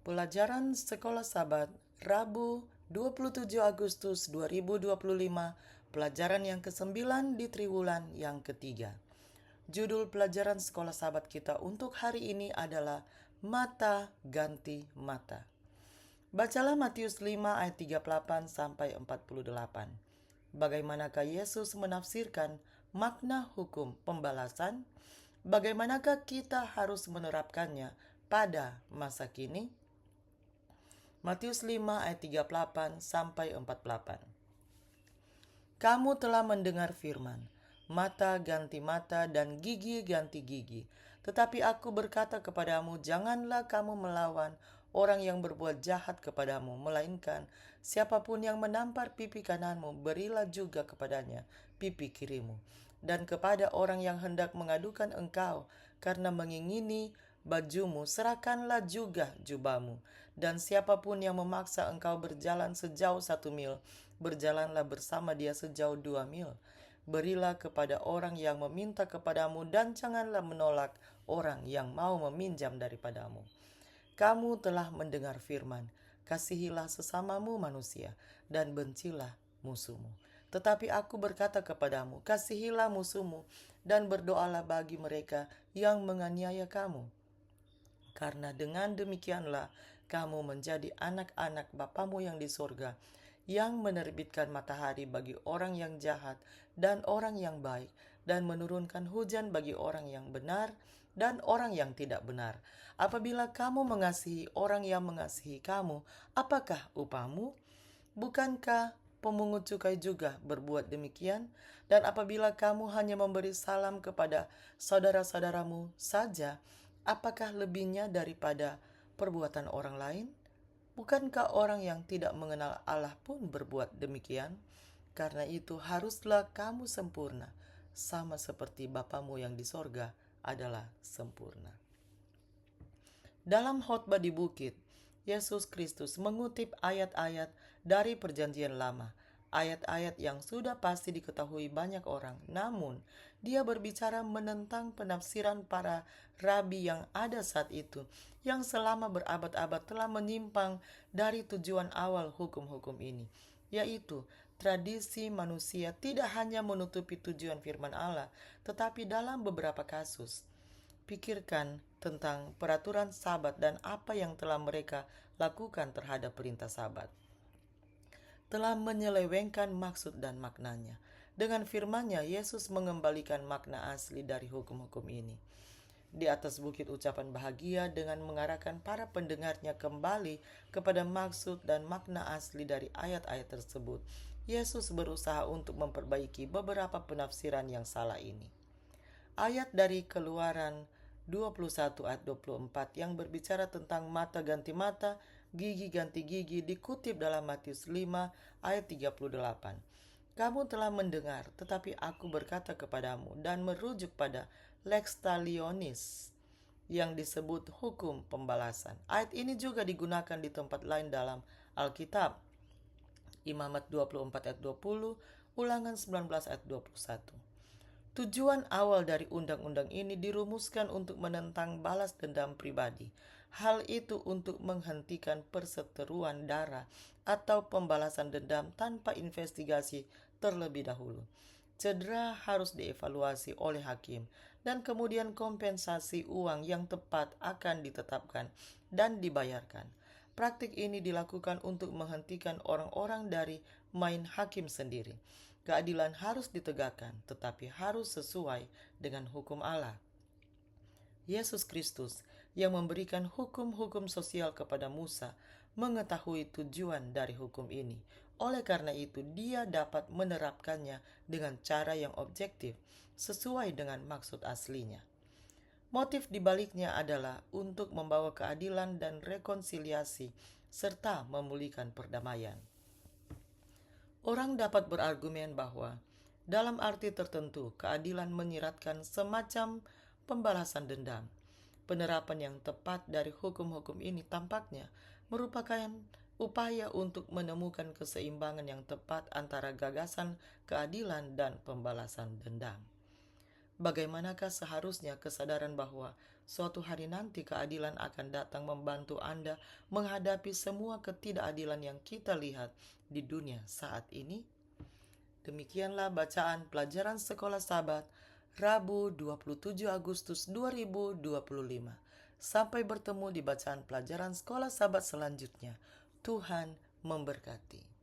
Pelajaran Sekolah Sabat, Rabu 27 Agustus 2025, pelajaran yang ke-9 di triwulan yang ketiga. Judul pelajaran Sekolah Sabat kita untuk hari ini adalah Mata Ganti Mata. Bacalah Matius 5 ayat 38 sampai 48. Bagaimanakah Yesus menafsirkan makna hukum pembalasan? Bagaimanakah kita harus menerapkannya pada masa kini? Matius 5 ayat 38 sampai 48. Kamu telah mendengar firman, mata ganti mata dan gigi ganti gigi. Tetapi aku berkata kepadamu, janganlah kamu melawan orang yang berbuat jahat kepadamu, melainkan siapapun yang menampar pipi kananmu, berilah juga kepadanya pipi kirimu. Dan kepada orang yang hendak mengadukan engkau karena mengingini bajumu, serahkanlah juga jubahmu. Dan siapapun yang memaksa engkau berjalan sejauh 1 mil, berjalanlah bersama dia sejauh 2 mil. Berilah kepada orang yang meminta kepadamu, dan janganlah menolak orang yang mau meminjam daripadamu. Kamu telah mendengar firman, kasihilah sesamamu manusia, dan bencilah musuhmu. Tetapi aku berkata kepadamu, kasihilah musuhmu, dan berdoalah bagi mereka yang menganiaya kamu. Karena dengan demikianlah kamu menjadi anak-anak Bapamu yang di surga, yang menerbitkan matahari bagi orang yang jahat dan orang yang baik, dan menurunkan hujan bagi orang yang benar dan orang yang tidak benar. Apabila kamu mengasihi orang yang mengasihi kamu, apakah upahmu? Bukankah pemungut cukai juga berbuat demikian? Dan apabila kamu hanya memberi salam kepada saudara-saudaramu saja, apakah lebihnya daripada perbuatan orang lain? Bukankah orang yang tidak mengenal Allah pun berbuat demikian? Karena itu haruslah kamu sempurna, sama seperti Bapamu yang di sorga adalah sempurna. Dalam khotbah di bukit, Yesus Kristus mengutip ayat-ayat dari Perjanjian Lama, ayat-ayat yang sudah pasti diketahui banyak orang. Namun, dia berbicara menentang penafsiran para rabi yang ada saat itu, yang selama berabad-abad telah menyimpang dari tujuan awal hukum-hukum ini, yaitu tradisi manusia tidak hanya menutupi tujuan firman Allah, tetapi dalam beberapa kasus. Pikirkan tentang peraturan Sabat dan apa yang telah mereka lakukan terhadap perintah Sabat. Telah menyelewengkan maksud dan maknanya. Dengan firman-Nya, Yesus mengembalikan makna asli dari hukum-hukum ini. Di atas bukit ucapan bahagia dengan mengarahkan para pendengarnya kembali kepada maksud dan makna asli dari ayat-ayat tersebut, Yesus berusaha untuk memperbaiki beberapa penafsiran yang salah ini. Ayat dari Keluaran 21 ayat 24 yang berbicara tentang mata ganti mata, gigi ganti gigi dikutip dalam Matius 5 ayat 38. Kamu telah mendengar, tetapi aku berkata kepadamu, dan merujuk pada lex talionis yang disebut hukum pembalasan. Ayat ini juga digunakan di tempat lain dalam Alkitab. Imamat 24 ayat 20, Ulangan 19 ayat 21. Tujuan awal dari undang-undang ini dirumuskan untuk menentang balas dendam pribadi. Hal itu untuk menghentikan perseteruan darah atau pembalasan dendam tanpa investigasi terlebih dahulu. Cedera harus dievaluasi oleh hakim, dan kemudian kompensasi uang yang tepat akan ditetapkan dan dibayarkan. Praktik ini dilakukan untuk menghentikan orang-orang dari main hakim sendiri. Keadilan harus ditegakkan, tetapi harus sesuai dengan hukum Allah. Yesus Kristus yang memberikan hukum-hukum sosial kepada Musa mengetahui tujuan dari hukum ini. Oleh karena itu, dia dapat menerapkannya dengan cara yang objektif, sesuai dengan maksud aslinya. Motif dibaliknya adalah untuk membawa keadilan dan rekonsiliasi, serta memulihkan perdamaian. Orang dapat berargumen bahwa dalam arti tertentu keadilan menyiratkan semacam pembalasan dendam. Penerapan yang tepat dari hukum-hukum ini tampaknya merupakan upaya untuk menemukan keseimbangan yang tepat antara gagasan keadilan dan pembalasan dendam. Bagaimanakah seharusnya kesadaran bahwa suatu hari nanti keadilan akan datang membantu Anda menghadapi semua ketidakadilan yang kita lihat di dunia saat ini? Demikianlah bacaan pelajaran Sekolah Sabat Rabu 27 Agustus 2025. Sampai bertemu di bacaan pelajaran Sekolah Sabat selanjutnya. Tuhan memberkati.